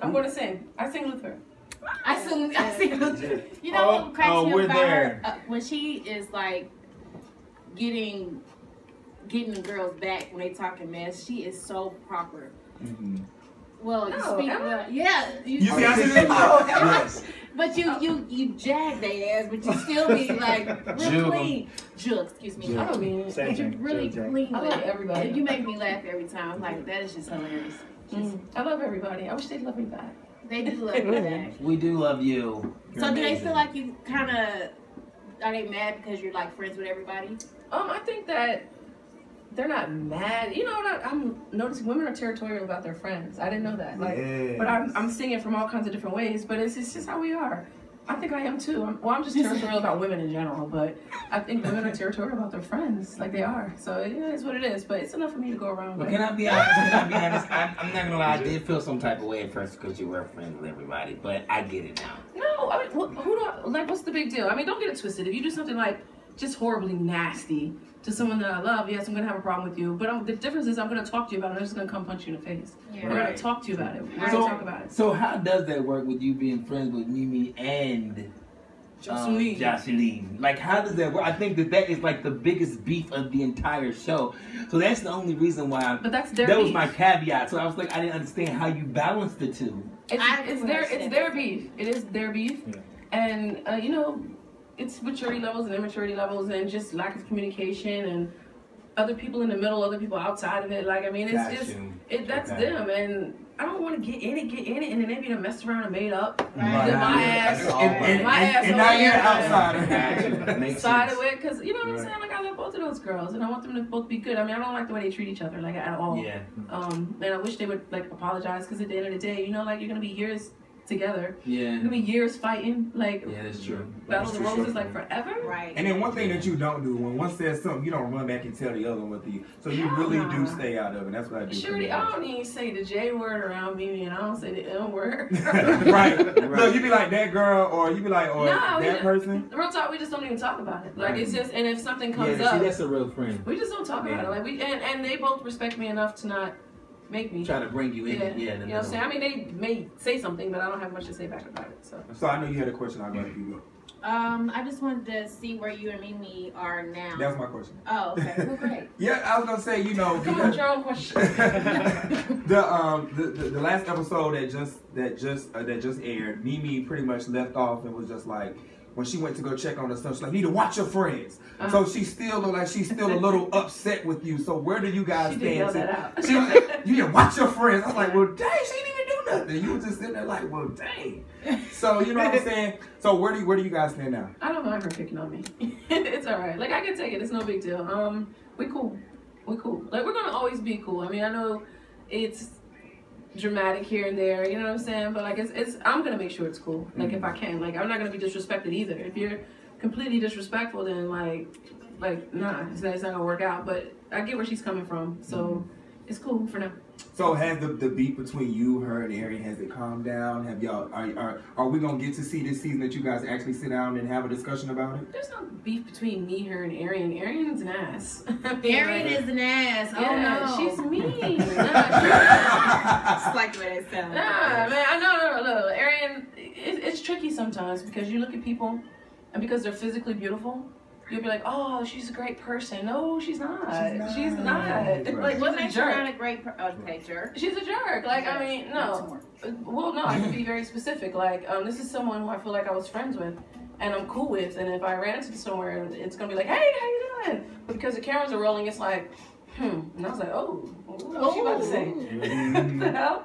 I'm going to sing. I sing Luther. I sing Luther. You know what cracks me about her? When she is like getting the girls back when they talking mess, she is so proper. Mm-hmm. Well, you speak well. Yeah. You see, I see this. Yes. But you jag their ass, but you still be like real clean. Jug, excuse me. I don't mean you really clean. I love everybody. You make me laugh every time. I'm like, that is just hilarious. I love everybody. I wish they'd love me back. They do love you back. We do love you. So do they feel like you kind of, are they mad because you're like friends with everybody? I think that they're not mad. You know what? I'm noticing women are territorial about their friends. I didn't know that. Like, but I'm seeing it from all kinds of different ways. But it's just how we are. I think I am too. I'm just territorial about women in general. But I think women are territorial about their friends, like they are. So it is what it is. But it's enough for me to go around. But can I be honest? I'm not gonna lie. I did feel some type of way at first because you were friends with everybody. But I get it now. No, I mean, what's the big deal? I mean, don't get it twisted. If you do something like just horribly nasty to someone that I love, yes, I'm gonna have a problem with you. But the difference is I'm gonna talk to you about it. I'm just gonna come punch you in the face. Yeah. We're gonna talk to you about it. We're gonna talk about it. So how does that work with you being friends with Mimi and Jocelyn? Like, how does that work? I think that is like the biggest beef of the entire show. So that's the only reason why. But that's their that beef. was my caveat. So I was like, I didn't understand how you balance the two. It's their beef. It is their beef, and you know, it's maturity levels and immaturity levels, and just lack of communication, and other people in the middle, other people outside of it. Like, I mean, it's that's them, and I don't want to get in it, and then they be done messed around and made up. Right. My ass, and now you're outside. Side of it, because you know what I'm saying. Like, I love both of those girls, and I want them to both be good. I mean, I don't like the way they treat each other, like, at all. Yeah. And I wish they would like apologize, because at the end of the day, you know, like, you're gonna be years together. Yeah. You're gonna be years fighting. Like, yeah, that's true. Battle of the Roses, like, forever. Right. And then one thing that you don't do, when one says something, you don't run back and tell the other one what the. So you really do stay out of it. That's what I do. Surely, I don't even say the J word around Mimi, and I don't say the L word. right. Look, you be like that girl, or you be like, or that person. Real talk, we just don't even talk about it. Like, it's just, and if something comes up, that's a real friend. We just don't talk about it. Like, and they both respect me enough to not make me try to bring you in. You know what I'm saying? I mean, they may say something, but I don't have much to say back about it. So I know you had a question. I'll let you go. I just wanted to see where you and Mimi are now. That was my question. Oh, okay. Well, great. Yeah, I was gonna say, you know, come on, your own question. the last episode that just aired, Mimi pretty much left off and was just like, when she went to go check on her son, she's like, "You need to watch your friends." So she still look like she's still a little upset with you. So where do you guys stand? She was like, "You need to watch your friends." I was like, "Well, dang, she didn't even do nothing." You were just sitting there like, "Well, dang." So you know what I'm saying? So where do you guys stand now? I don't mind her picking on me. It's all right. Like, I can take it. It's no big deal. We cool. Like, we're gonna always be cool. I mean, I know it's dramatic here and there, you know what I'm saying? But like, it's I'm gonna make sure it's cool. Like, if I can, like, I'm not gonna be disrespected either. If you're completely disrespectful, then like nah, it's not gonna work out. But I get where she's coming from, so it's cool for now. So has the beef between you, her, and Arian, has it calmed down? Have y'all are we gonna get to see this season that you guys actually sit down and have a discussion about it? There's no beef between me, her, and Arian. Arian's an ass. Arian is an ass. Oh no, she's mean. It's like the way they sound. Nah, man, I know. Arian, it's tricky sometimes because you look at people, and because they're physically beautiful, you'll be like, "Oh, she's a great person." No, she's not. She's not. Right. Like, what makes her not a great jerk? She's a jerk. Like, I mean, no. Well, no, I can be very specific. Like, this is someone who I feel like I was friends with, and I'm cool with. And if I ran into somewhere, it's gonna be like, "Hey, how you doing?" But because the cameras are rolling, it's like, And I was like, "Oh, what's she about to say?" What the hell?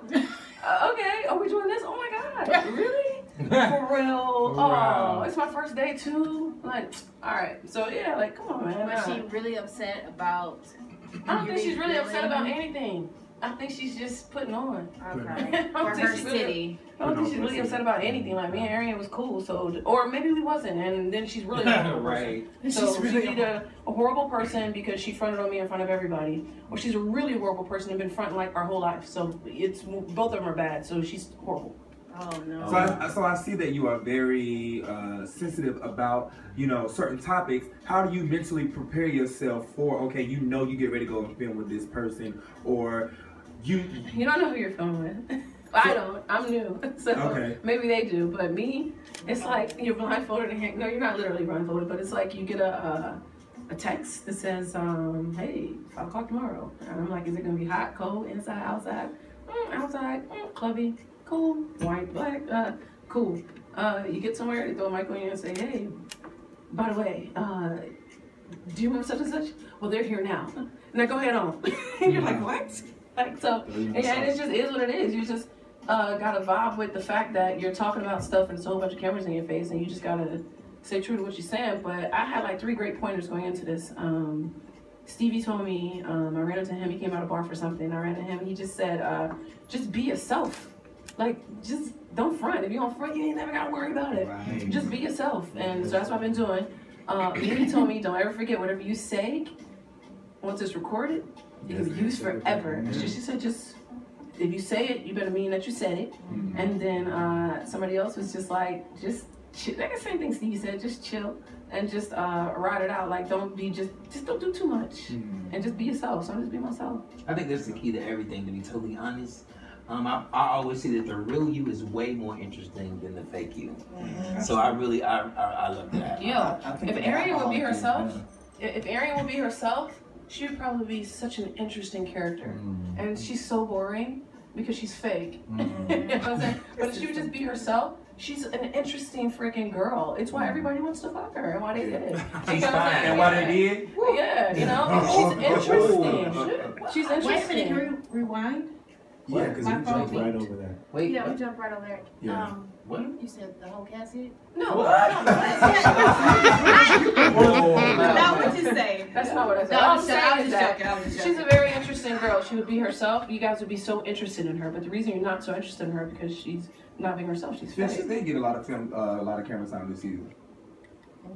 Okay, are we doing this? Oh my God, really? For real? Oh, it's my first day too. Like, all right. So yeah, like, come on, man. Was she really upset about? I don't think she's really upset about anything. I think she's just putting on. Okay. For her city. I don't think she's really upset about anything. Like, me and Arian was cool, so, or maybe we wasn't, and then she's really a horrible person. So she's either a horrible person because she fronted on me in front of everybody, or she's a really horrible person and been fronting like our whole life. So it's both of them are bad. So she's horrible. Oh no. So I see that you are very sensitive about, you know, certain topics. How do you mentally prepare yourself for, okay, you know, you get ready to go and film with this person, or you don't know who you're filming with. I don't. I'm new, so maybe they do. But me, it's like you're blindfolded and no, you're not literally blindfolded, but it's like you get a text that says, "Hey, 5 o'clock tomorrow," and I'm like, "Is it gonna be hot, cold, inside, outside?" Outside, clubby, cool, white, black, cool. You get somewhere, they throw a mic on you and say, "Hey, by the way, do you remember such and such? Well, they're here now. Now go ahead on." And you're like, "What?" Like so, and it just is what it is. You just gotta vibe with the fact that you're talking about stuff and there's a whole bunch of cameras in your face, and you just gotta stay true to what you're saying. But I had like 3 great pointers going into this. Stevie told me, I ran into him, he came out of bar for something, I ran into him, he just said, just be yourself. Like, just don't front. If you don't front, you ain't never gotta worry about it. Right. Just be yourself. And so that's what I've been doing. He told me, don't ever forget whatever you say, once it's recorded, it can be used forever. She said, just, if you say it, you better mean that you said it. And then somebody else was just like, just chill. Like the same thing Stevie said, just chill. And just ride it out. Like, don't be just don't do too much, and just be yourself. So I'm just be myself. I think that's the key to everything. To be totally honest, I always say that the real you is way more interesting than the fake you. So I love that. Yeah. If Arian would be herself, she would probably be such an interesting character, and she's so boring because she's fake. You know what I'm saying? But if she would just be herself. She's an interesting freaking girl. It's why everybody wants to fuck her and why they did it. She's fine. And why they did? Yeah, you know, she's interesting. She's interesting. Wait a minute, can we rewind? Yeah, because we jumped right over there. Wait, yeah, we jumped right over there. Yeah. What? You said the whole cast here? No. No, what you say? That's not what I said. No, I was just joking. She's a very interesting girl. She would be herself. You guys would be so interested in her. But the reason you're not so interested in her because she's not being herself. She's fake. She did get a lot of camera time this season.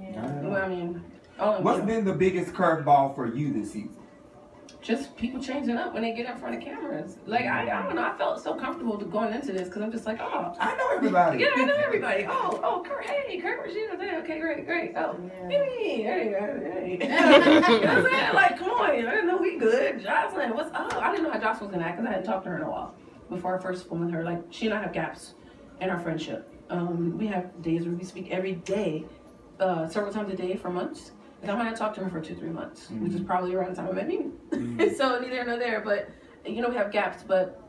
Yeah. Well, I mean, what's been the biggest curveball for you this season? Just people changing up when they get in front of cameras. Like, I don't know. I felt so comfortable going into this because I'm just like, oh. I know everybody. Yeah, I know everybody. Oh, Kurt, hey, Kurt, Regina, there. Okay, great. Oh, hey. You know what I'm saying? Like, come on. I didn't know we good. Jocelyn, what's up? I didn't know how Jocelyn was going to act because I hadn't talked to her in a while before I first filmed with her. Like, she and I have gaps in our friendship. We have days where we speak every day, several times a day for months. And I might have talked to her for 2-3 months, which is probably around the time I met you. So neither here nor there, but you know we have gaps. But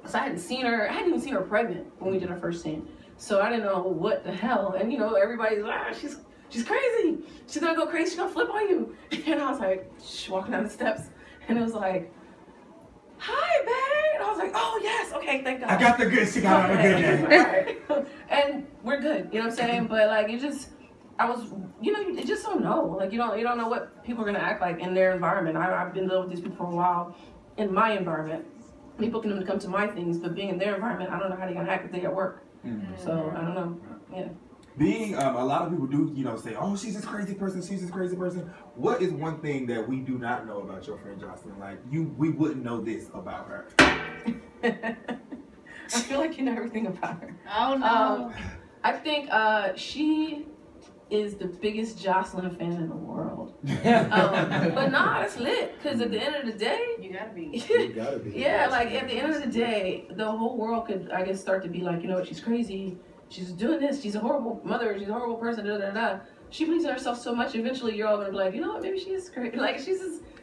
so I hadn't even seen her pregnant when we did our first scene. So I didn't know what the hell. And you know everybody's like, she's crazy. She's gonna go crazy. She's gonna flip on you. And I was like, walking down the steps, and it was like, hi, babe. And I was like, oh yes, okay, thank God. I got the good. She got the good day. Right. And we're good. You know what I'm saying? But like it just. You just don't know. Like, you don't know what people are going to act like in their environment. I've been living with these people for a while in my environment. People can come to my things, but being in their environment, I don't know how they're going to act if they at work. So, I don't know. Yeah. Being, a lot of people do, say, oh, she's this crazy person. What is one thing that we do not know about your friend Jocelyn? Like, we wouldn't know this about her. I feel like you know everything about her. Oh, no. I think she is the biggest Jocelyn fan in the world. But nah, that's lit. Because at the end of the day... You gotta be. Yeah, like at the end of the day, the whole world could, I guess, start to be like, you know what, she's crazy. She's doing this. She's a horrible mother. She's a horrible person. She believes in herself so much, eventually you're all going to be like, you know what, maybe she is crazy. Like,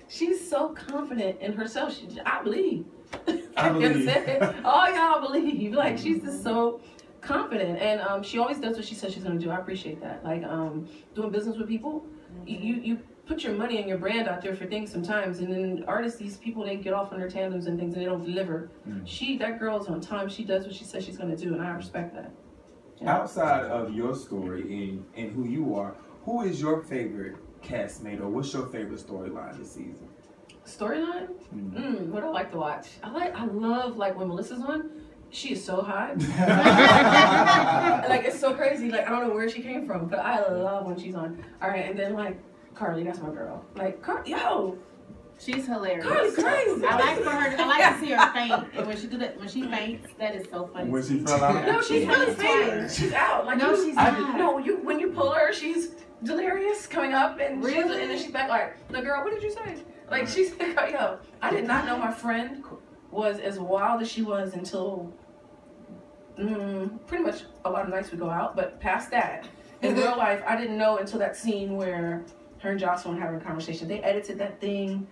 she's so confident in herself. I believe. I believe. All y'all believe. Like, she's just so... confident, and she always does what she says she's going to do. I appreciate that. Like doing business with people, you put your money and your brand out there for things sometimes, and then artists, these people, they get off on their tandems and things and they don't deliver. That girl is on time. She does what she says she's going to do, and I respect that. Yeah. Outside of your story and who you are, who is your favorite castmate, or what's your favorite storyline this season? Storyline? What I like to watch. I love like when Melissa's on. She is so hot. Like, it's so crazy. Like, I don't know where she came from, but I love when she's on. All right, and then, like, Carly, that's my girl. Like, she's hilarious. Carly's crazy. I like to see her faint. And when she faints, that is so funny. When she fell out? No, she's really fainting. She's out. Like, no, she's not. No, when you pull her, she's delirious coming up, and and then she's back like, no, girl, what did you say? Like, she's like, I did not know my friend was as wild as she was until pretty much a lot of nights we go out, but past that, in real life, I didn't know until that scene where her and Jocelyn were having a conversation. They edited that thing.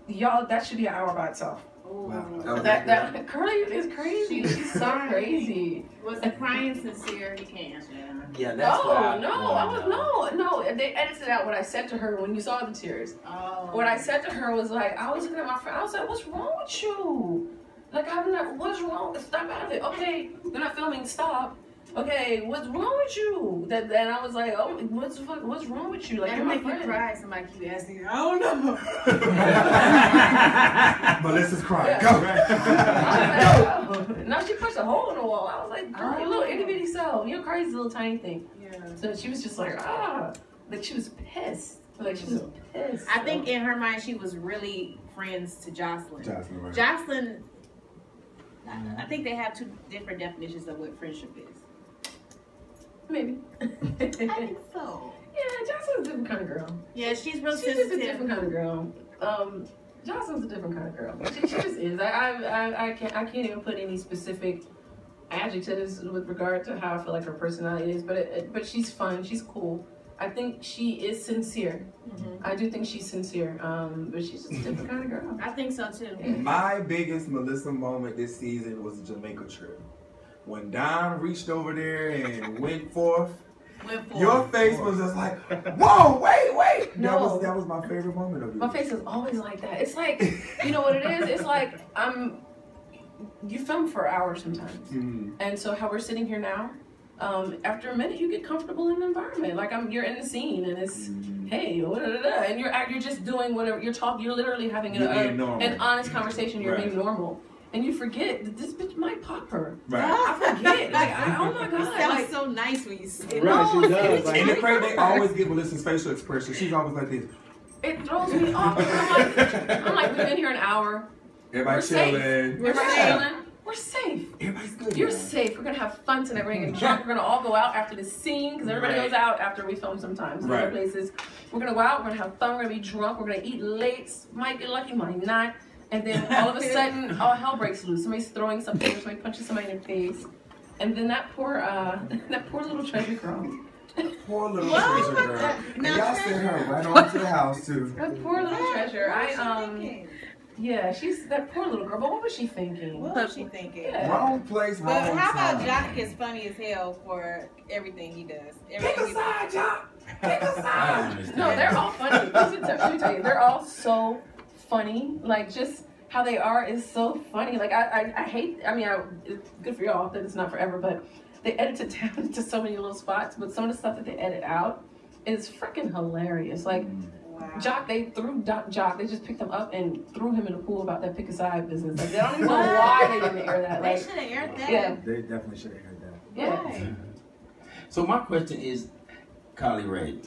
Y'all, that should be an hour by itself. Wow. That Curly is crazy. She's so crazy. Was the crying sincere? You can't answer that. Yeah, that's what no. They edited out what I said to her when you saw the tears. Oh. What I said to her was like, I was looking at my friend. I was like, "What's wrong with you? Like, what's wrong? Stop out of it. Okay, they're not filming. Stop. Okay, what's wrong with you?" And I was like, "Oh, what's wrong with you? Like, you're my friend." You cry. Somebody keep asking you. I don't know. Melissa's crying. Yeah. Go. No, she punched a hole in the wall. I was like, "Girl, you little itty bitty self. You're crazy little tiny thing." Yeah. So she was just like, like she was pissed. Like she was pissed. I think in her mind she was really friends to Jocelyn. Right. Jocelyn. I think they have two different definitions of what friendship is. Maybe. I think so. Yeah, Jocelyn's a different kind of girl. Yeah, she's real She's sensitive. just a different kind of girl. Jocelyn's a different kind of girl. She just is. I can't even put any specific adjectives with regard to how I feel like her personality is, but she's fun. She's cool. I think she is sincere. Mm-hmm. I do think she's sincere. But she's just a different kind of girl. I think so too. Yeah. My biggest Melissa moment this season was the Jamaica trip. When Don reached over there and went forth. Your face was just like, whoa, wait. No. That was my favorite moment of you. My face is always like that. It's like, you know what it is? It's like, you film for hours sometimes. Mm-hmm. And so how we're sitting here now, after a minute you get comfortable in the environment. Like you're in the scene and it's, hey, and you're just doing whatever, you're literally having an honest conversation, you're being normal. And you forget that this bitch might pop her. Right. I forget. Oh my God. That was so nice when you said it. Right, she does. And the crazy, they always get Melissa's facial expression. She's always like this. It throws me off. I'm like, we've been here an hour. Everybody's chilling. Everybody's chilling. We're safe. Everybody's good. You're safe. We're going to have fun tonight. We're going to get drunk. We're going to all go out after this scene because everybody goes out after we film sometimes in other places. We're going to go out. We're going to have fun. We're going to be drunk. We're going to eat late. Might get lucky, might not. And then all of a sudden, all hell breaks loose. Somebody's throwing something, somebody punches somebody in the face. And then that poor little treasure girl. Poor little treasure girl. And y'all sent her right on to the house, too. That poor little treasure. Yeah, she's that poor little girl. But what was she thinking? What was she thinking? Yeah. Wrong place, wrong time. But how about Jock Jock is funny as hell for everything he does? Pick a side, Jock. Pick a side. No, they're all funny. Let me tell you, they're all so funny. Like, just how they are is so funny. Like, I hate, it's good for y'all that it's not forever, but they edit it down into so many little spots, but some of the stuff that they edit out is freaking hilarious. Like, Jock, they threw Jock, they just picked him up and threw him in the pool about that pick a side business. Like, they don't even know why they didn't air that. They Like, should have aired that. Yeah. They definitely should have aired that. Yeah. Right. So my question is, Kylie Ray,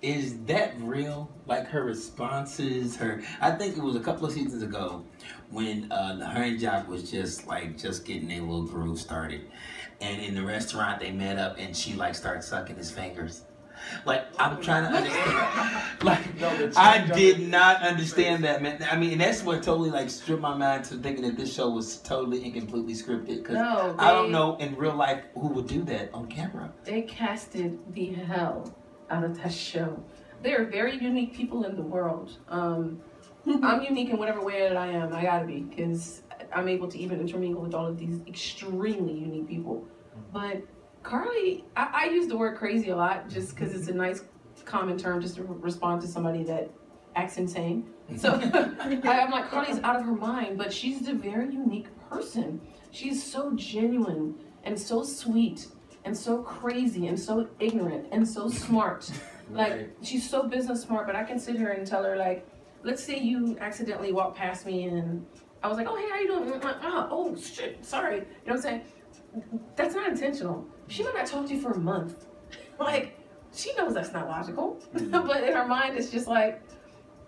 is that real? Like her responses, I think it was a couple of seasons ago when her and Jock was just getting their little groove started. And in the restaurant they met up and she started sucking his fingers. Like, I'm trying to understand. I did not understand that, man. I mean, and that's what totally stripped my mind to thinking that this show was totally and completely scripted. Because I don't know in real life who would do that on camera. They casted the hell out of that show. They are very unique people in the world. I'm unique in whatever way that I am. I gotta be, because I'm able to even intermingle with all of these extremely unique people. But Carly, I use the word crazy a lot just because it's a nice common term just to respond to somebody that acts insane. So I'm like, Carly's out of her mind, but she's a very unique person. She's so genuine and so sweet and so crazy and so ignorant and so smart. Like, she's so business smart, but I can sit here and tell her, like, let's say you accidentally walk past me and I was like, oh, hey, how you doing? I'm like, oh, shit, sorry. You know what I'm saying? That's not intentional. She might not talk to you for a month. Like, she knows that's not logical. But in her mind, it's just like,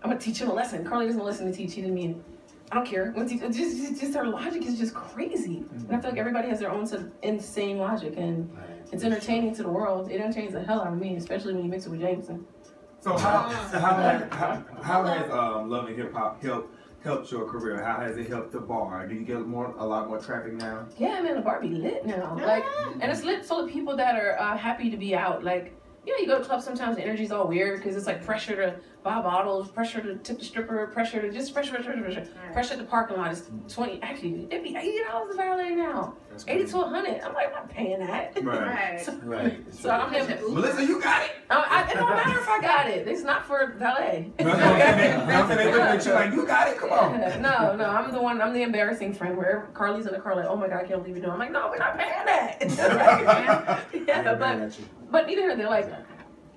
I'm going to teach him a lesson. Carly doesn't listen to teach. She didn't mean, I don't care. Just her logic is just crazy. And I feel like everybody has their own sort of insane logic. And it's entertaining to the world. It entertains the hell out of me, especially when you mix it with Jameson. So how has Love and Hip Hop helped helped your career? How has it helped the bar? Do you get a lot more traffic now? Yeah, man, the bar be lit now. Like, and it's lit full of people that are happy to be out. Like, you know, you go to clubs sometimes, the energy's all weird because it's like pressure to buy bottles, pressure to tip the stripper, pressure to just pressure at the parking lot. It's 20. Actually, it'd be $80 a valet now. 80 to 100. I'm like, I'm not paying that. Right. So I'm never. Melissa, you got it. It don't matter if I got it. It's not for valet. They look at you like, you got it. Come on. No, I'm the one. I'm the embarrassing friend where Carly's in the car like, oh my God, I can't believe you're doing. I'm like, no, we're not paying that. Yeah, but neither here. They're like,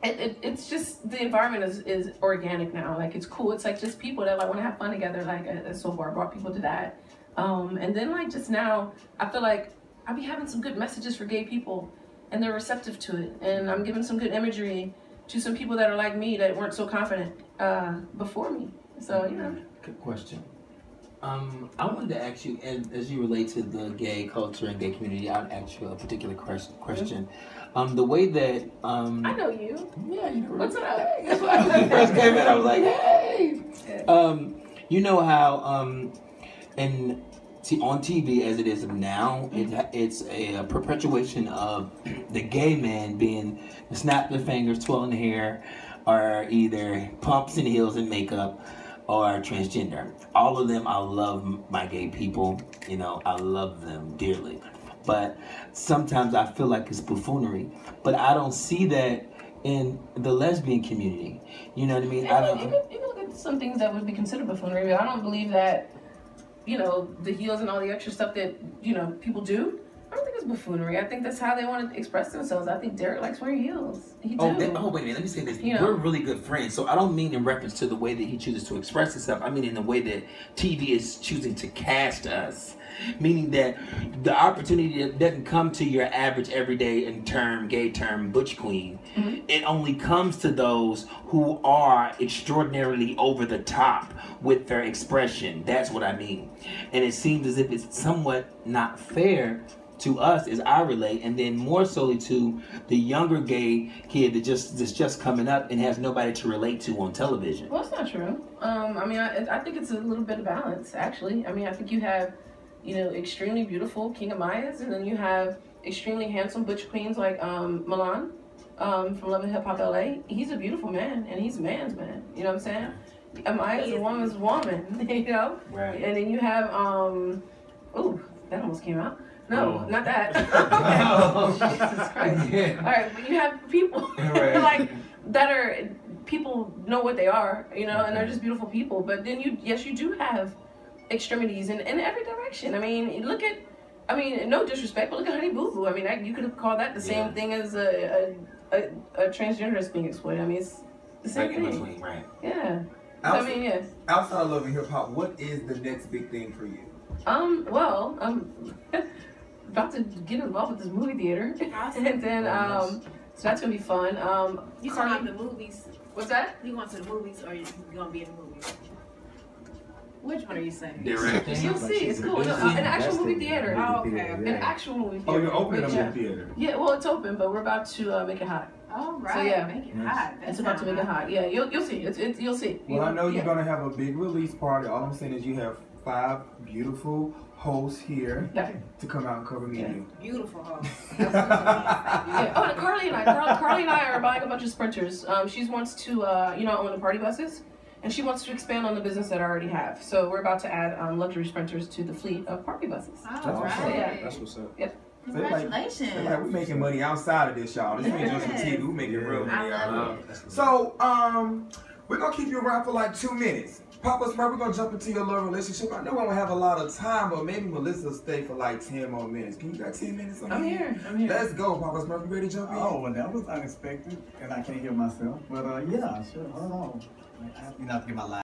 it's just the environment is organic now. Like it's cool. It's like just people that like want to have fun together. Like so far, brought people to that. And then like just now, I feel like I be having some good messages for gay people, and they're receptive to it. And I'm giving some good imagery to some people that are like me that weren't so confident before me. So you know. Good question. I wanted to ask you, and as you relate to the gay culture and gay community, I'll ask you a particular question. The way that I know you. Yeah, you know. What's up? That's why when you first came in, I was like, hey. You know how on TV as it is now, it's a perpetuation of the gay man being snap their fingers, twirling the hair, or either pumps and heels and makeup, or transgender. All of them, I love my gay people. You know, I love them dearly. But sometimes I feel like it's buffoonery. But I don't see that in the lesbian community. You know what I mean? You can look at some things that would be considered buffoonery, but I don't believe that, you know, the heels and all the extra stuff that, you know, people do. I don't think it's buffoonery. I think that's how they want to express themselves. I think Derek likes wearing heels. He do. Wait a minute. Let me say this. You know? We're really good friends. So I don't mean in reference to the way that he chooses to express himself. I mean in the way that TV is choosing to cast us. Meaning that the opportunity that doesn't come to your average everyday gay term butch queen. Mm-hmm. It only comes to those who are extraordinarily over the top with their expression. That's what I mean. And it seems as if it's somewhat not fair to us as I relate, and then more solely to the younger gay kid that's just coming up and has nobody to relate to on television. Well, that's not true. I mean, I think it's a little bit of balance, actually. I mean, I think you have, you know, extremely beautiful King of Mayas, and then you have extremely handsome butch queens like Milan from Love and Hip Hop LA. He's a beautiful man, and he's a man's man. You know what I'm saying? Amaya's a woman's woman, you know? Right. And then you have, that almost came out. No, not that. Jesus Christ. Yeah. All right, but you have people like that are, people know what they are, you know, and they're just beautiful people. But then you do have extremities in every direction. I mean, no disrespect, but look at Honey Boo Boo. I mean, you could have called that the same thing as a transgender that's being exploited. I mean, it's the same thing. In between, right? Yeah. Outside of Love and Hip Hop, what is the next big thing for you? Well, I'm about to get involved with this movie theater. Awesome. And then, so that's gonna be fun. You talking about the movies? What's that? You going to the movies, or you gonna be in the movies? Which one are you saying? Directing. You'll see. It's cool. No, an actual movie theater. Oh, okay. An actual movie theater. Oh, you're opening a movie theater? Yeah, well, it's open, but we're about to make it hot. Oh, right. So, yeah. Make it hot. It's about to make it hot. Yeah, you'll see. You'll see. Well, I know you're gonna have a big release party. All I'm saying is you have 5 beautiful hosts here to come out and cover media. Beautiful hosts. Oh, and Carly and I are buying a bunch of sprinters. She wants to, own the party buses, and she wants to expand on the business that I already have. So we're about to add luxury sprinters to the fleet of party buses. Oh, right. That's what's up. Yep. Congratulations. They're like, we're making money outside of this, y'all. This ain't just for TV. We're making real money out of it. So, we're going to keep you around for like 2 minutes. Papa Smurf, we're going to jump into your little relationship. I know we don't have a lot of time, but maybe Melissa will stay for like 10 more minutes. Can you got 10 minutes on I'm here. Let's go, Papa Smurf. You ready to jump in? Oh, well, that was unexpected, and I can't hear myself. But, yeah, sure. Hold on. I have to get my